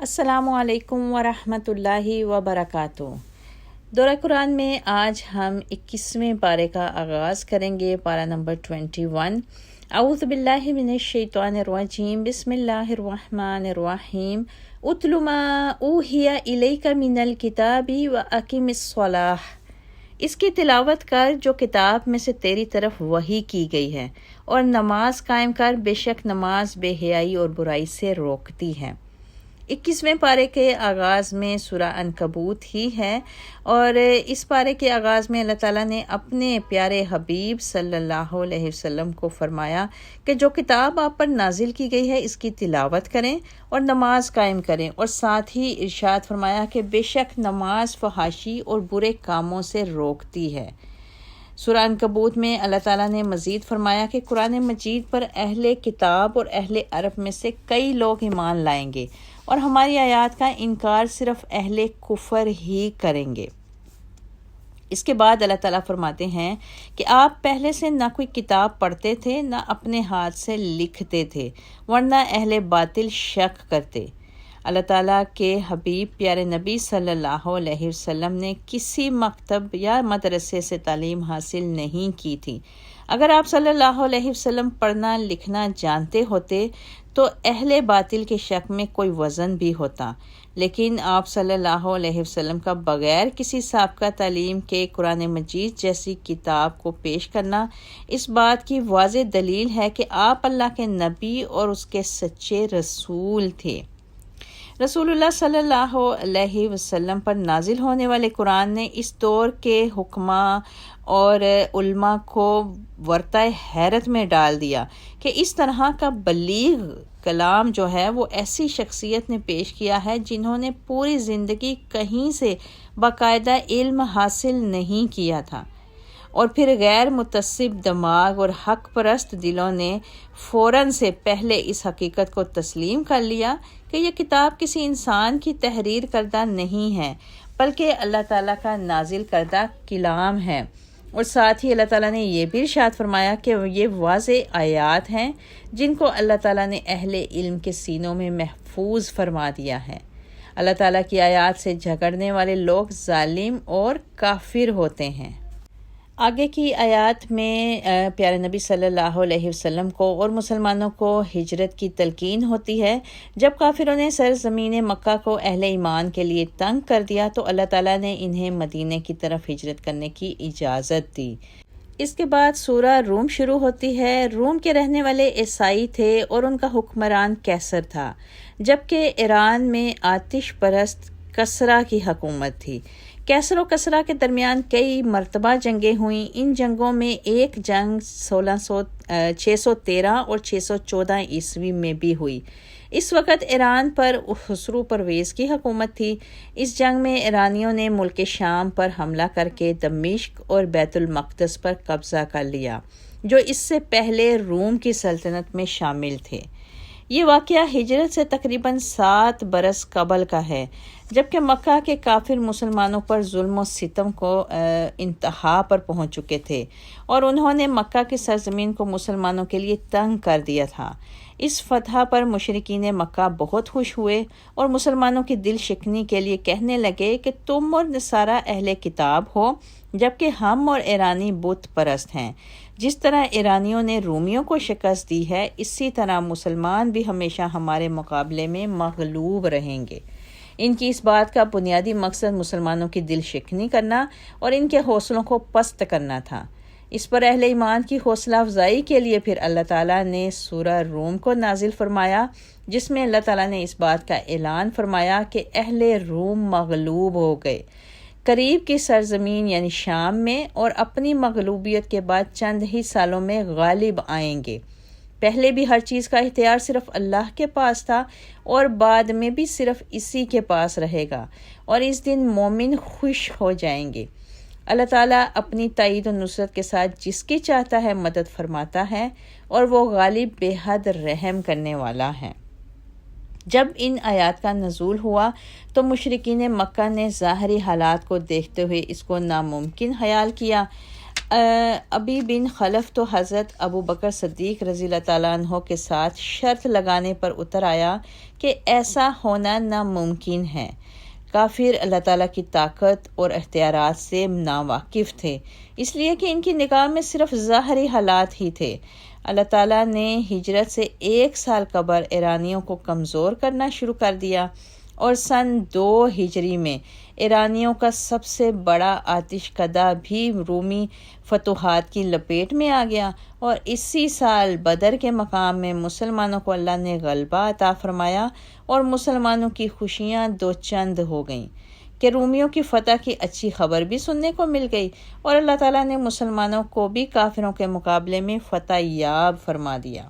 السلام علیکم ورحمۃ اللہ وبرکاتہ۔ دورہ قرآن میں آج ہم 21ویں پارے کا آغاز کریں گے۔ پارہ نمبر 21۔ اعوذ باللہ من الشیطان الرجیم، بسم اللہ الرحمن الرحیم۔ اتل ما اوحی الیک من الکتاب واقم الصلاۃ، اس کی تلاوت کر جو کتاب میں سے تیری طرف وحی کی گئی ہے، اور نماز قائم کر، بے شک نماز بے حیائی اور برائی سے روکتی ہے۔ 21ویں پارے کے آغاز میں سورہ عنکبوت ہی ہے، اور اس پارے کے آغاز میں اللہ تعالیٰ نے اپنے پیارے حبیب صلی اللہ علیہ وسلم کو فرمایا کہ جو کتاب آپ پر نازل کی گئی ہے اس کی تلاوت کریں اور نماز قائم کریں، اور ساتھ ہی ارشاد فرمایا کہ بے شک نماز فحاشی اور برے کاموں سے روکتی ہے۔ سورہ عنکبوت میں اللہ تعالیٰ نے مزید فرمایا کہ قرآن مجید پر اہل کتاب اور اہل عرب میں سے کئی لوگ ایمان لائیں گے، اور ہماری آیات کا انکار صرف اہل کفر ہی کریں گے۔ اس کے بعد اللہ تعالیٰ فرماتے ہیں کہ آپ پہلے سے نہ کوئی کتاب پڑھتے تھے نہ اپنے ہاتھ سے لکھتے تھے، ورنہ اہل باطل شک کرتے۔ اللہ تعالیٰ کے حبیب پیارے نبی صلی اللہ علیہ وسلم نے کسی مکتب یا مدرسے سے تعلیم حاصل نہیں کی تھی۔ اگر آپ صلی اللہ علیہ وسلم پڑھنا لکھنا جانتے ہوتے تو اہل باطل کے شک میں کوئی وزن بھی ہوتا، لیکن آپ صلی اللہ علیہ وسلم کا بغیر کسی سابقہ تعلیم کے قرآن مجید جیسی کتاب کو پیش کرنا اس بات کی واضح دلیل ہے کہ آپ اللہ کے نبی اور اس کے سچے رسول تھے۔ رسول اللہ صلی اللہ علیہ وسلم پر نازل ہونے والے قرآن نے اس دور کے حکماء اور علماء کو ورطۂ حیرت میں ڈال دیا کہ اس طرح کا بلیغ کلام جو ہے وہ ایسی شخصیت نے پیش کیا ہے جنہوں نے پوری زندگی کہیں سے باقاعدہ علم حاصل نہیں کیا تھا، اور پھر غیر متعصب دماغ اور حق پرست دلوں نے فوراً سے پہلے اس حقیقت کو تسلیم کر لیا کہ یہ کتاب کسی انسان کی تحریر کردہ نہیں ہے بلکہ اللہ تعالیٰ کا نازل کردہ کلام ہے، اور ساتھ ہی اللہ تعالیٰ نے یہ بھی ارشاد فرمایا کہ یہ واضح آیات ہیں جن کو اللہ تعالیٰ نے اہل علم کے سینوں میں محفوظ فرما دیا ہے۔ اللہ تعالیٰ کی آیات سے جھگڑنے والے لوگ ظالم اور کافر ہوتے ہیں۔ آگے کی آیات میں پیارے نبی صلی اللہ علیہ وسلم کو اور مسلمانوں کو ہجرت کی تلقین ہوتی ہے۔ جب کافروں نے سرزمین مکہ کو اہل ایمان کے لیے تنگ کر دیا تو اللہ تعالیٰ نے انہیں مدینے کی طرف ہجرت کرنے کی اجازت دی۔ اس کے بعد سورہ روم شروع ہوتی ہے۔ روم کے رہنے والے عیسائی تھے اور ان کا حکمران کیسر تھا، جبکہ ایران میں آتش پرست کسرا کی حکومت تھی۔ کیسر و کسرا کے درمیان کئی مرتبہ جنگیں ہوئیں۔ ان جنگوں میں ایک جنگ 613 اور 614 عیسوی میں بھی ہوئی۔ اس وقت ایران پر خسرو پرویز کی حکومت تھی۔ اس جنگ میں ایرانیوں نے ملک شام پر حملہ کر کے دمشق اور بیت المقدس پر قبضہ کر لیا، جو اس سے پہلے روم کی سلطنت میں شامل تھے۔ یہ واقعہ ہجرت سے تقریباً 7 برس قبل کا ہے، جبکہ مکہ کے کافر مسلمانوں پر ظلم و ستم کو انتہا پر پہنچ چکے تھے، اور انہوں نے مکہ کی سرزمین کو مسلمانوں کے لیے تنگ کر دیا تھا۔ اس فتح پر مشرکین مکہ بہت خوش ہوئے اور مسلمانوں کی دل شکنی کے لیے کہنے لگے کہ تم اور نصارہ اہل کتاب ہو، جبکہ ہم اور ایرانی بت پرست ہیں۔ جس طرح ایرانیوں نے رومیوں کو شکست دی ہے، اسی طرح مسلمان بھی ہمیشہ ہمارے مقابلے میں مغلوب رہیں گے۔ ان کی اس بات کا بنیادی مقصد مسلمانوں کی دل شکنی کرنا اور ان کے حوصلوں کو پست کرنا تھا۔ اس پر اہل ایمان کی حوصلہ افزائی کے لیے پھر اللہ تعالیٰ نے سورہ روم کو نازل فرمایا، جس میں اللہ تعالیٰ نے اس بات کا اعلان فرمایا کہ اہل روم مغلوب ہو گئے قریب کی سرزمین یعنی شام میں، اور اپنی مغلوبیت کے بعد چند ہی سالوں میں غالب آئیں گے۔ پہلے بھی ہر چیز کا اختیار صرف اللہ کے پاس تھا، اور بعد میں بھی صرف اسی کے پاس رہے گا، اور اس دن مومن خوش ہو جائیں گے۔ اللہ تعالیٰ اپنی تائید و نصرت کے ساتھ جس کی چاہتا ہے مدد فرماتا ہے، اور وہ غالب بے حد رحم کرنے والا ہے۔ جب ان آیات کا نزول ہوا تو مشرکین مکہ نے ظاہری حالات کو دیکھتے ہوئے اس کو ناممکن خیال کیا۔ ابی بن خلف تو حضرت ابو بکر صدیق رضی اللہ تعالیٰ عنہ کے ساتھ شرط لگانے پر اتر آیا کہ ایسا ہونا ناممکن ہے۔ کافر اللہ تعالیٰ کی طاقت اور اختیارات سے ناواقف تھے، اس لیے کہ ان کی نگاہ میں صرف ظاہری حالات ہی تھے۔ اللہ تعالیٰ نے ہجرت سے 1 سال قبل ایرانیوں کو کمزور کرنا شروع کر دیا، اور سن 2 ہجری میں ایرانیوں کا سب سے بڑا آتش کدہ بھی رومی فتوحات کی لپیٹ میں آ گیا، اور اسی سال بدر کے مقام میں مسلمانوں کو اللہ نے غلبہ عطا فرمایا، اور مسلمانوں کی خوشیاں 2 چند ہو گئیں کہ رومیوں کی فتح کی اچھی خبر بھی سننے کو مل گئی، اور اللہ تعالیٰ نے مسلمانوں کو بھی کافروں کے مقابلے میں فتح یاب فرما دیا۔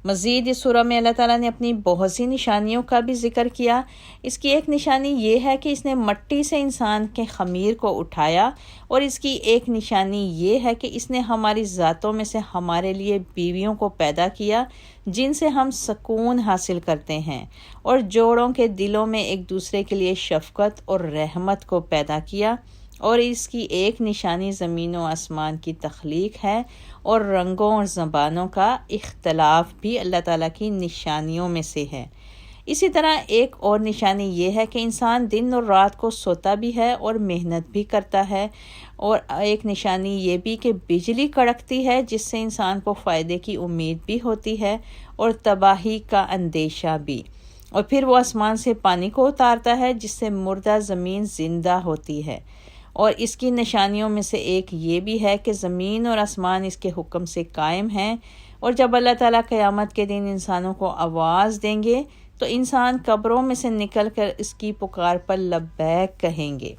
مزید اس سورہ میں اللہ تعالیٰ نے اپنی بہت سی نشانیوں کا بھی ذکر کیا۔ اس کی ایک نشانی یہ ہے کہ اس نے مٹی سے انسان کے خمیر کو اٹھایا، اور اس کی ایک نشانی یہ ہے کہ اس نے ہماری ذاتوں میں سے ہمارے لیے بیویوں کو پیدا کیا جن سے ہم سکون حاصل کرتے ہیں، اور جوڑوں کے دلوں میں ایک دوسرے کے لیے شفقت اور رحمت کو پیدا کیا، اور اس کی ایک نشانی زمین و آسمان کی تخلیق ہے، اور رنگوں اور زبانوں کا اختلاف بھی اللہ تعالیٰ کی نشانیوں میں سے ہے۔ اسی طرح ایک اور نشانی یہ ہے کہ انسان دن اور رات کو سوتا بھی ہے اور محنت بھی کرتا ہے، اور ایک نشانی یہ بھی کہ بجلی کڑکتی ہے جس سے انسان کو فائدے کی امید بھی ہوتی ہے اور تباہی کا اندیشہ بھی، اور پھر وہ آسمان سے پانی کو اتارتا ہے جس سے مردہ زمین زندہ ہوتی ہے۔ اور اس کی نشانیوں میں سے ایک یہ بھی ہے کہ زمین اور آسمان اس کے حکم سے قائم ہیں، اور جب اللہ تعالیٰ قیامت کے دن انسانوں کو آواز دیں گے تو انسان قبروں میں سے نکل کر اس کی پکار پر لبیک کہیں گے۔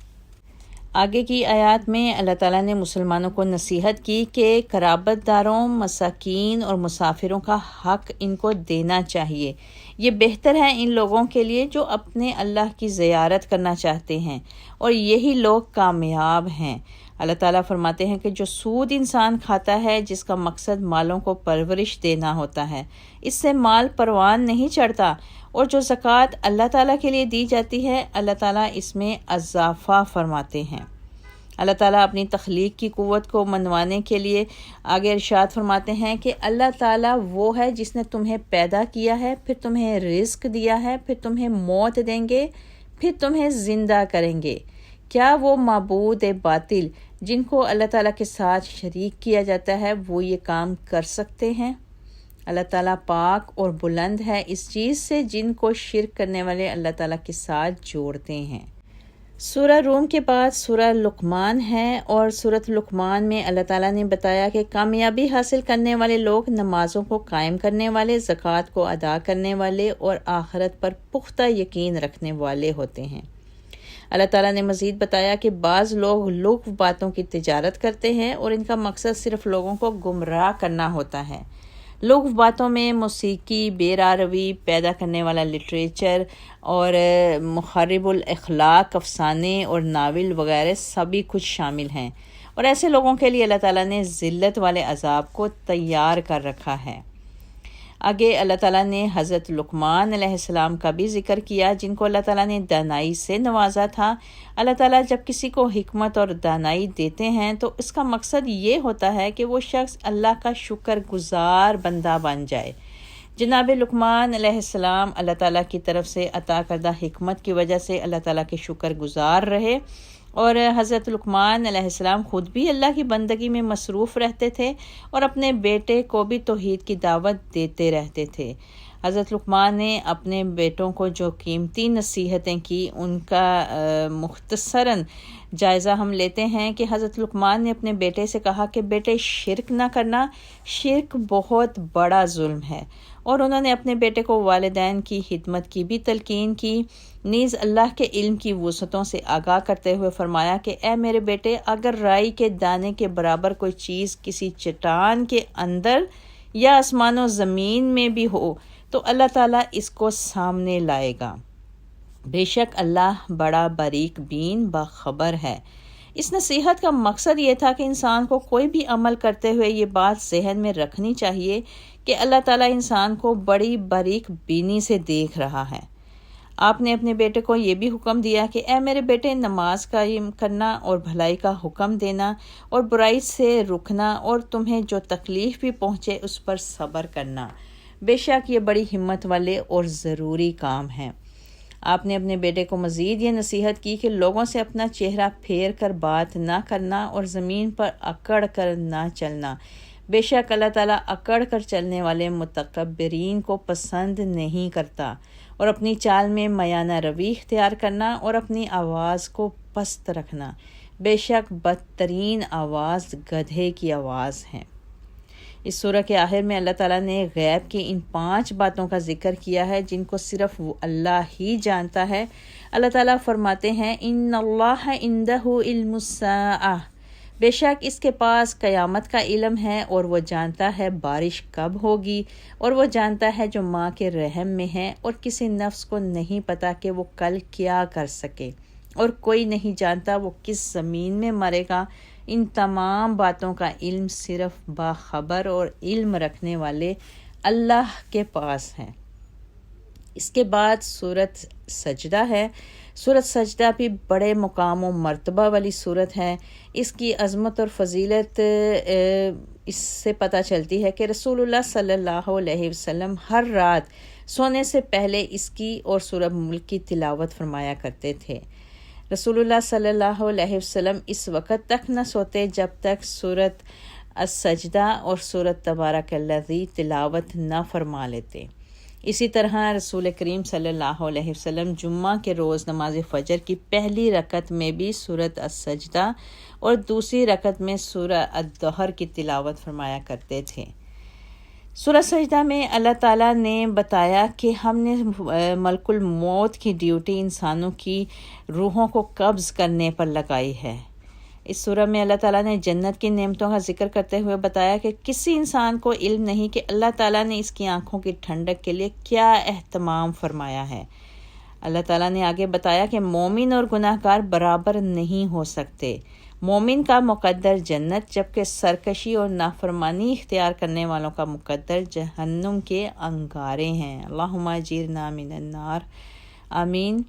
آگے کی آیات میں اللہ تعالیٰ نے مسلمانوں کو نصیحت کی کہ قرابت داروں، مساکین اور مسافروں کا حق ان کو دینا چاہیے۔ یہ بہتر ہے ان لوگوں کے لیے جو اپنے اللہ کی زیارت کرنا چاہتے ہیں، اور یہی لوگ کامیاب ہیں۔ اللہ تعالیٰ فرماتے ہیں کہ جو سود انسان کھاتا ہے جس کا مقصد مالوں کو پرورش دینا ہوتا ہے، اس سے مال پروان نہیں چڑھتا، اور جو زکوٰۃ اللہ تعالیٰ کے لیے دی جاتی ہے اللہ تعالیٰ اس میں اضافہ فرماتے ہیں۔ اللہ تعالیٰ اپنی تخلیق کی قوت کو منوانے کے لیے آگے ارشاد فرماتے ہیں کہ اللہ تعالیٰ وہ ہے جس نے تمہیں پیدا کیا ہے، پھر تمہیں رزق دیا ہے، پھر تمہیں موت دیں گے، پھر تمہیں زندہ کریں گے۔ کیا وہ معبود باطل جن کو اللہ تعالیٰ کے ساتھ شریک کیا جاتا ہے وہ یہ کام کر سکتے ہیں؟ اللہ تعالیٰ پاک اور بلند ہے اس چیز سے جن کو شرک کرنے والے اللہ تعالیٰ کے ساتھ جوڑتے ہیں۔ سورہ روم کے بعد سورہ لقمان ہے، اور سورۃ لقمان میں اللہ تعالیٰ نے بتایا کہ کامیابی حاصل کرنے والے لوگ نمازوں کو قائم کرنے والے، زکوٰۃ کو ادا کرنے والے اور آخرت پر پختہ یقین رکھنے والے ہوتے ہیں۔ اللہ تعالیٰ نے مزید بتایا کہ بعض لوگ لغو باتوں کی تجارت کرتے ہیں، اور ان کا مقصد صرف لوگوں کو گمراہ کرنا ہوتا ہے۔ لغو باتوں میں موسیقی، بے راروی پیدا کرنے والا لٹریچر اور مخرب الاخلاق افسانے اور ناول وغیرہ سبھی کچھ شامل ہیں، اور ایسے لوگوں کے لیے اللہ تعالیٰ نے ذلت والے عذاب کو تیار کر رکھا ہے۔ آگے اللہ تعالیٰ نے حضرت لقمان علیہ السلام کا بھی ذکر کیا جن کو اللہ تعالیٰ نے دانائی سے نوازا تھا۔ اللہ تعالیٰ جب کسی کو حکمت اور دانائی دیتے ہیں تو اس کا مقصد یہ ہوتا ہے کہ وہ شخص اللہ کا شکر گزار بندہ بن جائے۔ جناب لقمان علیہ السلام اللہ تعالیٰ کی طرف سے عطا کردہ حکمت کی وجہ سے اللہ تعالیٰ کے شکر گزار رہے، اور حضرت لقمان علیہ السلام خود بھی اللہ کی بندگی میں مصروف رہتے تھے اور اپنے بیٹے کو بھی توحید کی دعوت دیتے رہتے تھے۔ حضرت لقمان نے اپنے بیٹوں کو جو قیمتی نصیحتیں کی ان کا مختصراً جائزہ ہم لیتے ہیں کہ حضرت لقمان نے اپنے بیٹے سے کہا کہ بیٹے شرک نہ کرنا، شرک بہت بڑا ظلم ہے، اور انہوں نے اپنے بیٹے کو والدین کی خدمت کی بھی تلقین کی، نیز اللہ کے علم کی وسعتوں سے آگاہ کرتے ہوئے فرمایا کہ اے میرے بیٹے، اگر رائی کے دانے کے برابر کوئی چیز کسی چٹان کے اندر یا آسمان و زمین میں بھی ہو تو اللہ تعالیٰ اس کو سامنے لائے گا، بے شک اللہ بڑا باریک بین باخبر ہے۔ اس نصیحت کا مقصد یہ تھا کہ انسان کو کوئی بھی عمل کرتے ہوئے یہ بات ذہن میں رکھنی چاہیے کہ اللہ تعالیٰ انسان کو بڑی باریک بینی سے دیکھ رہا ہے۔ آپ نے اپنے بیٹے کو یہ بھی حکم دیا کہ اے میرے بیٹے، نماز قائم کرنا اور بھلائی کا حکم دینا اور برائی سے رکنا اور تمہیں جو تکلیف بھی پہنچے اس پر صبر کرنا، بے شک یہ بڑی ہمت والے اور ضروری کام ہیں۔ آپ نے اپنے بیٹے کو مزید یہ نصیحت کی کہ لوگوں سے اپنا چہرہ پھیر کر بات نہ کرنا اور زمین پر اکڑ کر نہ چلنا، بے شک اللہ تعالیٰ اکڑ کر چلنے والے متکبرین کو پسند نہیں کرتا، اور اپنی چال میں میانہ روی اختیار کرنا اور اپنی آواز کو پست رکھنا، بے شک بدترین آواز گدھے کی آواز ہے۔ اس سورہ کے آخر میں اللہ تعالیٰ نے غیب کی ان 5 باتوں کا ذکر کیا ہے جن کو صرف وہ اللہ ہی جانتا ہے۔ اللہ تعالیٰ فرماتے ہیں ان اللہ عندہ علم الساعہ، بے شک اس کے پاس قیامت کا علم ہے، اور وہ جانتا ہے بارش کب ہوگی، اور وہ جانتا ہے جو ماں کے رحم میں ہے، اور کسی نفس کو نہیں پتا کہ وہ کل کیا کر سکے، اور کوئی نہیں جانتا وہ کس زمین میں مرے گا۔ ان تمام باتوں کا علم صرف باخبر اور علم رکھنے والے اللہ کے پاس ہے۔ اس کے بعد سورۃ سجدہ ہے۔ سورۃ سجدہ بھی بڑے مقام و مرتبہ والی سورت ہے۔ اس کی عظمت اور فضیلت اس سے پتہ چلتی ہے کہ رسول اللہ صلی اللہ علیہ وسلم ہر رات سونے سے پہلے اس کی اور سورہ ملک کی تلاوت فرمایا کرتے تھے۔ رسول اللہ صلی اللہ علیہ وسلم اس وقت تک نہ سوتے جب تک سورۃ السجدہ اور سورۃ تبارک الذی تلاوت نہ فرما لیتے۔ اسی طرح رسول کریم صلی اللہ علیہ وسلم جمعہ کے روز نماز فجر کی پہلی رکعت میں بھی سورۃ السجدہ اور دوسری رکعت میں سورہ الظہر کی تلاوت فرمایا کرتے تھے۔ سورہ سجدہ میں اللہ تعالیٰ نے بتایا کہ ہم نے ملک الموت کی ڈیوٹی انسانوں کی روحوں کو قبض کرنے پر لگائی ہے۔ اس سورہ میں اللہ تعالیٰ نے جنت کی نعمتوں کا ذکر کرتے ہوئے بتایا کہ کسی انسان کو علم نہیں کہ اللہ تعالیٰ نے اس کی آنکھوں کی ٹھنڈک کے لیے کیا اہتمام فرمایا ہے۔ اللہ تعالیٰ نے آگے بتایا کہ مومن اور گناہ گار برابر نہیں ہو سکتے۔ مومن کا مقدر جنت، جبکہ سرکشی اور نافرمانی اختیار کرنے والوں کا مقدر جہنم کے انگارے ہیں۔ اللہم اجرنا من النار، آمین۔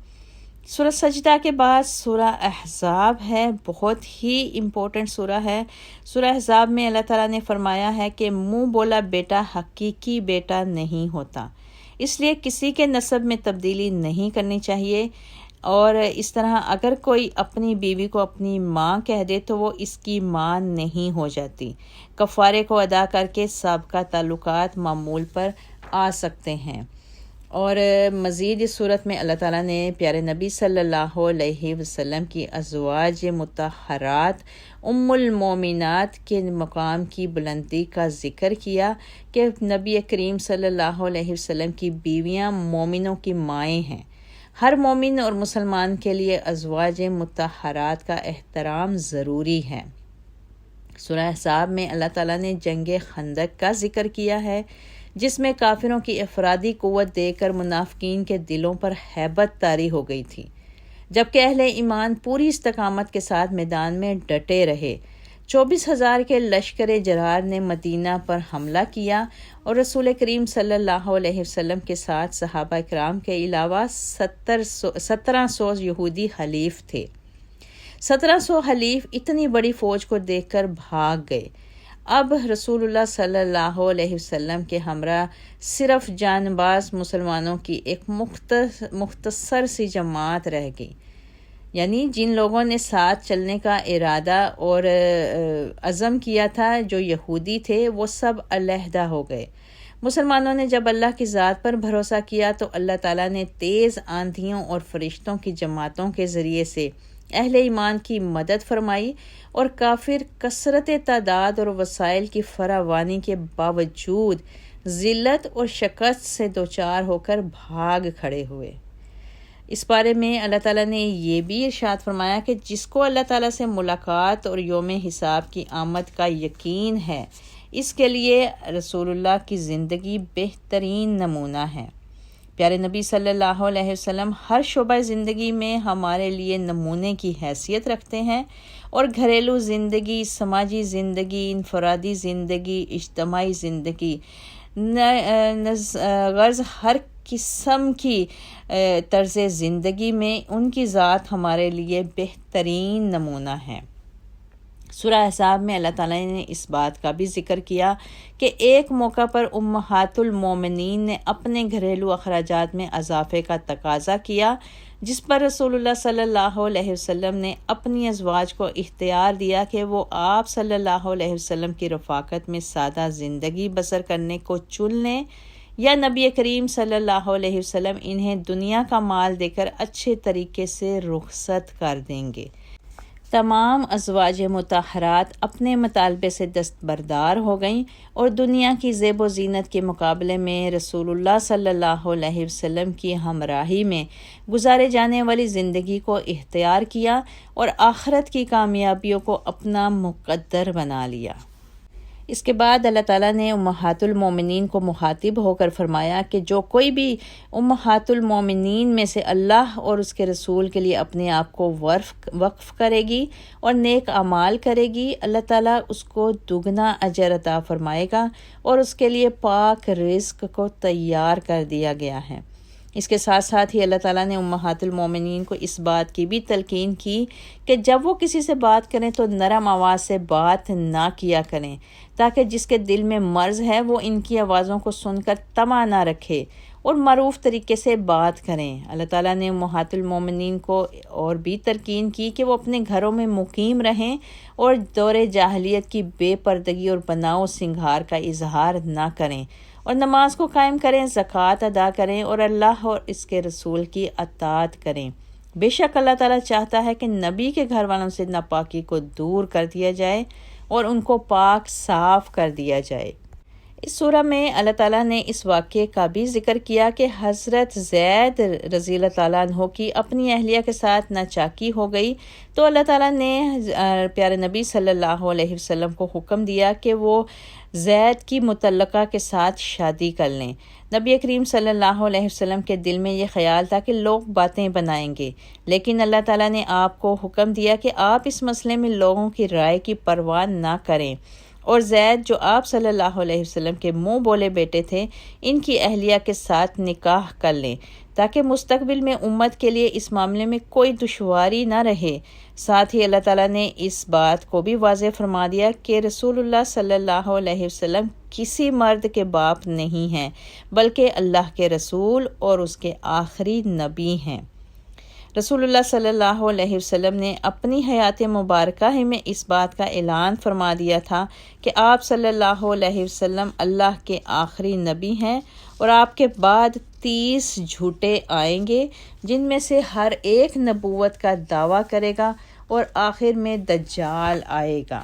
سورہ سجدہ کے بعد سورہ احزاب ہے، بہت ہی امپورٹنٹ سورہ ہے۔ سورہ احزاب میں اللہ تعالیٰ نے فرمایا ہے کہ منہ بولا بیٹا حقیقی بیٹا نہیں ہوتا، اس لیے کسی کے نسب میں تبدیلی نہیں کرنی چاہیے، اور اس طرح اگر کوئی اپنی بیوی کو اپنی ماں کہہ دے تو وہ اس کی ماں نہیں ہو جاتی۔ کفارے کو ادا کر کے سابقہ تعلقات معمول پر آ سکتے ہیں۔ اور مزید اس صورت میں اللہ تعالیٰ نے پیارے نبی صلی اللہ علیہ وسلم کی ازواج مطہرات ام المومنات کے مقام کی بلندی کا ذکر کیا کہ نبی کریم صلی اللہ علیہ وسلم کی بیویاں مومنوں کی مائیں ہیں۔ ہر مومن اور مسلمان کے لیے ازواج مطہرات کا احترام ضروری ہے۔ سورہ احزاب میں اللہ تعالیٰ نے جنگ خندق کا ذکر کیا ہے، جس میں کافروں کی افرادی قوت دے کر منافقین کے دلوں پر ہیبت طاری ہو گئی تھی، جبکہ اہل ایمان پوری استقامت کے ساتھ میدان میں ڈٹے رہے۔ 24,000 کے لشکر جرار نے مدینہ پر حملہ کیا، اور رسول کریم صلی اللہ علیہ وسلم کے ساتھ صحابہ کرام کے علاوہ 1700 یہودی حلیف تھے۔ 1700 حلیف اتنی بڑی فوج کو دیکھ کر بھاگ گئے۔ اب رسول اللہ صلی اللہ علیہ وسلم کے ہمراہ صرف جان باز مسلمانوں کی ایک مختصر سی جماعت رہ گئی، یعنی جن لوگوں نے ساتھ چلنے کا ارادہ اور عزم کیا تھا، جو یہودی تھے، وہ سب علیحدہ ہو گئے۔ مسلمانوں نے جب اللہ کی ذات پر بھروسہ کیا تو اللہ تعالیٰ نے تیز آندھیوں اور فرشتوں کی جماعتوں کے ذریعے سے اہل ایمان کی مدد فرمائی، اور کافر کثرت تعداد اور وسائل کی فراوانی کے باوجود ذلت اور شکست سے دوچار ہو کر بھاگ کھڑے ہوئے۔ اس بارے میں اللہ تعالیٰ نے یہ بھی ارشاد فرمایا کہ جس کو اللہ تعالیٰ سے ملاقات اور یوم حساب کی آمد کا یقین ہے، اس کے لیے رسول اللہ کی زندگی بہترین نمونہ ہے۔ پیارے نبی صلی اللہ علیہ وسلم ہر شعبہ زندگی میں ہمارے لیے نمونے کی حیثیت رکھتے ہیں، اور گھریلو زندگی، سماجی زندگی، انفرادی زندگی، اجتماعی زندگی، غرض ہر قسم کی طرز زندگی میں ان کی ذات ہمارے لیے بہترین نمونہ ہے۔ سورہ احزاب میں اللہ تعالیٰ نے اس بات کا بھی ذکر کیا کہ ایک موقع پر امہات المومنین نے اپنے گھریلو اخراجات میں اضافے کا تقاضا کیا، جس پر رسول اللہ صلی اللہ علیہ وسلم نے اپنی ازواج کو اختیار دیا کہ وہ آپ صلی اللہ علیہ وسلم کی رفاقت میں سادہ زندگی بسر کرنے کو چن لیں، یا نبی کریم صلی اللہ علیہ وسلم انہیں دنیا کا مال دے کر اچھے طریقے سے رخصت کر دیں گے۔ تمام ازواج مطہرات اپنے مطالبے سے دستبردار ہو گئیں اور دنیا کی زیب و زینت کے مقابلے میں رسول اللہ صلی اللہ علیہ وسلم کی ہمراہی میں گزارے جانے والی زندگی کو اختیار کیا اور آخرت کی کامیابیوں کو اپنا مقدر بنا لیا۔ اس کے بعد اللہ تعالیٰ نے امہات المومنین کو مخاطب ہو کر فرمایا کہ جو کوئی بھی امہات المومنین میں سے اللہ اور اس کے رسول کے لیے اپنے آپ کو وقف کرے گی اور نیک اعمال کرے گی، اللہ تعالیٰ اس کو دگنا اجر عطا فرمائے گا اور اس کے لیے پاک رزق کو تیار کر دیا گیا ہے۔ اس کے ساتھ ساتھ ہی اللہ تعالیٰ نے امہات المومنین کو اس بات کی بھی تلقین کی کہ جب وہ کسی سے بات کریں تو نرم آواز سے بات نہ کیا کریں، تاکہ جس کے دل میں مرض ہے وہ ان کی آوازوں کو سن کر طمع نہ رکھے اور معروف طریقے سے بات کریں۔ اللہ تعالیٰ نے امہات المومنین کو اور بھی تلقین کی کہ وہ اپنے گھروں میں مقیم رہیں اور دور جاہلیت کی بے پردگی اور بناؤ سنگھار کا اظہار نہ کریں، اور نماز کو قائم کریں، زکوٰۃ ادا کریں اور اللہ اور اس کے رسول کی اطاعت کریں۔ بے شک اللہ تعالیٰ چاہتا ہے کہ نبی کے گھر والوں سے ناپاکی کو دور کر دیا جائے اور ان کو پاک صاف کر دیا جائے۔ اس سورہ میں اللہ تعالیٰ نے اس واقعے کا بھی ذکر کیا کہ حضرت زید رضی اللہ تعالیٰ عنہ کی اپنی اہلیہ کے ساتھ ناچاکی ہو گئی تو اللہ تعالیٰ نے پیارے نبی صلی اللہ علیہ وسلم کو حکم دیا کہ وہ زید کی مطلقہ کے ساتھ شادی کر لیں۔ نبی کریم صلی اللہ علیہ وسلم کے دل میں یہ خیال تھا کہ لوگ باتیں بنائیں گے، لیکن اللہ تعالیٰ نے آپ کو حکم دیا کہ آپ اس مسئلے میں لوگوں کی رائے کی پرواہ نہ کریں، اور زید جو آپ صلی اللہ علیہ وسلم کے منہ بولے بیٹے تھے، ان کی اہلیہ کے ساتھ نکاح کر لیں تاکہ مستقبل میں امت کے لیے اس معاملے میں کوئی دشواری نہ رہے۔ ساتھ ہی اللہ تعالیٰ نے اس بات کو بھی واضح فرما دیا کہ رسول اللہ صلی اللہ علیہ وسلم کسی مرد کے باپ نہیں ہیں، بلکہ اللہ کے رسول اور اس کے آخری نبی ہیں۔ رسول اللہ صلی اللہ علیہ وسلم نے اپنی حیات مبارکہ ہی میں اس بات کا اعلان فرما دیا تھا کہ آپ صلی اللہ علیہ وسلم اللہ کے آخری نبی ہیں، اور آپ کے بعد 30 جھوٹے آئیں گے جن میں سے ہر ایک نبوت کا دعویٰ کرے گا، اور آخر میں دجال آئے گا۔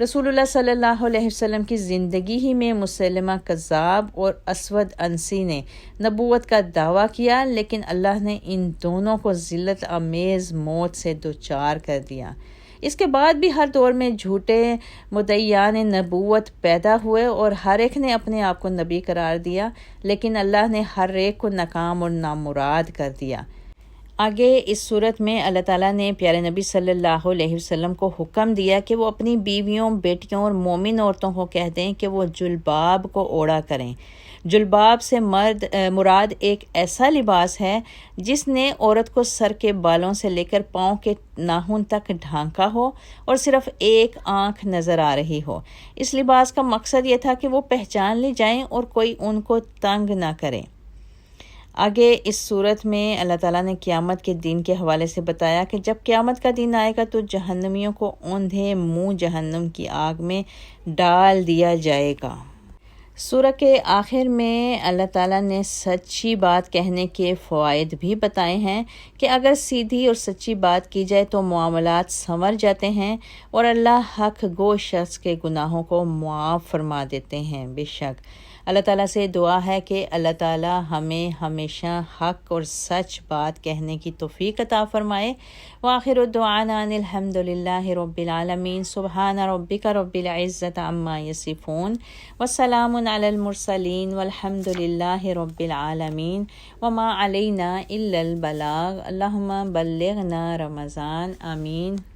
رسول اللہ صلی اللہ علیہ وسلم کی زندگی ہی میں مسلمہ کذاب اور اسود انسی نے نبوت کا دعویٰ کیا، لیکن اللہ نے ان دونوں کو ذلت آمیز موت سے دوچار کر دیا۔ اس کے بعد بھی ہر دور میں جھوٹے مدعیان نبوت پیدا ہوئے اور ہر ایک نے اپنے آپ کو نبی قرار دیا، لیکن اللہ نے ہر ایک کو ناکام اور نامراد کر دیا۔ آگے اس صورت میں اللہ تعالیٰ نے پیارے نبی صلی اللہ علیہ وسلم کو حکم دیا کہ وہ اپنی بیویوں، بیٹیوں اور مومن عورتوں کو کہہ دیں کہ وہ جلباب کو اوڑھا کریں۔ جلباب سے مراد ایک ایسا لباس ہے جس نے عورت کو سر کے بالوں سے لے کر پاؤں کے ناخن تک ڈھانکا ہو اور صرف ایک آنکھ نظر آ رہی ہو۔ اس لباس کا مقصد یہ تھا کہ وہ پہچان لی جائیں اور کوئی ان کو تنگ نہ کرے۔ آگے اس صورت میں اللہ تعالیٰ نے قیامت کے دن کے حوالے سے بتایا کہ جب قیامت کا دن آئے گا تو جہنمیوں کو اوندھے منہ جہنم کی آگ میں ڈال دیا جائے گا۔ سورہ کے آخر میں اللہ تعالیٰ نے سچی بات کہنے کے فوائد بھی بتائے ہیں کہ اگر سیدھی اور سچی بات کی جائے تو معاملات سنور جاتے ہیں اور اللہ حق گو شخص کے گناہوں کو معاف فرما دیتے ہیں۔ بے شک اللہ تعالیٰ سے دعا ہے کہ اللہ تعالیٰ ہمیں ہمیشہ حق اور سچ بات کہنے کی توفیق عطا فرمائے۔ وآخر دعوانا ان الحمد للہ رب العالمین۔ سبحان ربک رب العزۃ عما یصفون وسلام علی المرسلین والحمد للہ رب العالمین وما علینا الا البلاغ۔ اللہم بلغنا رمضان، آمین۔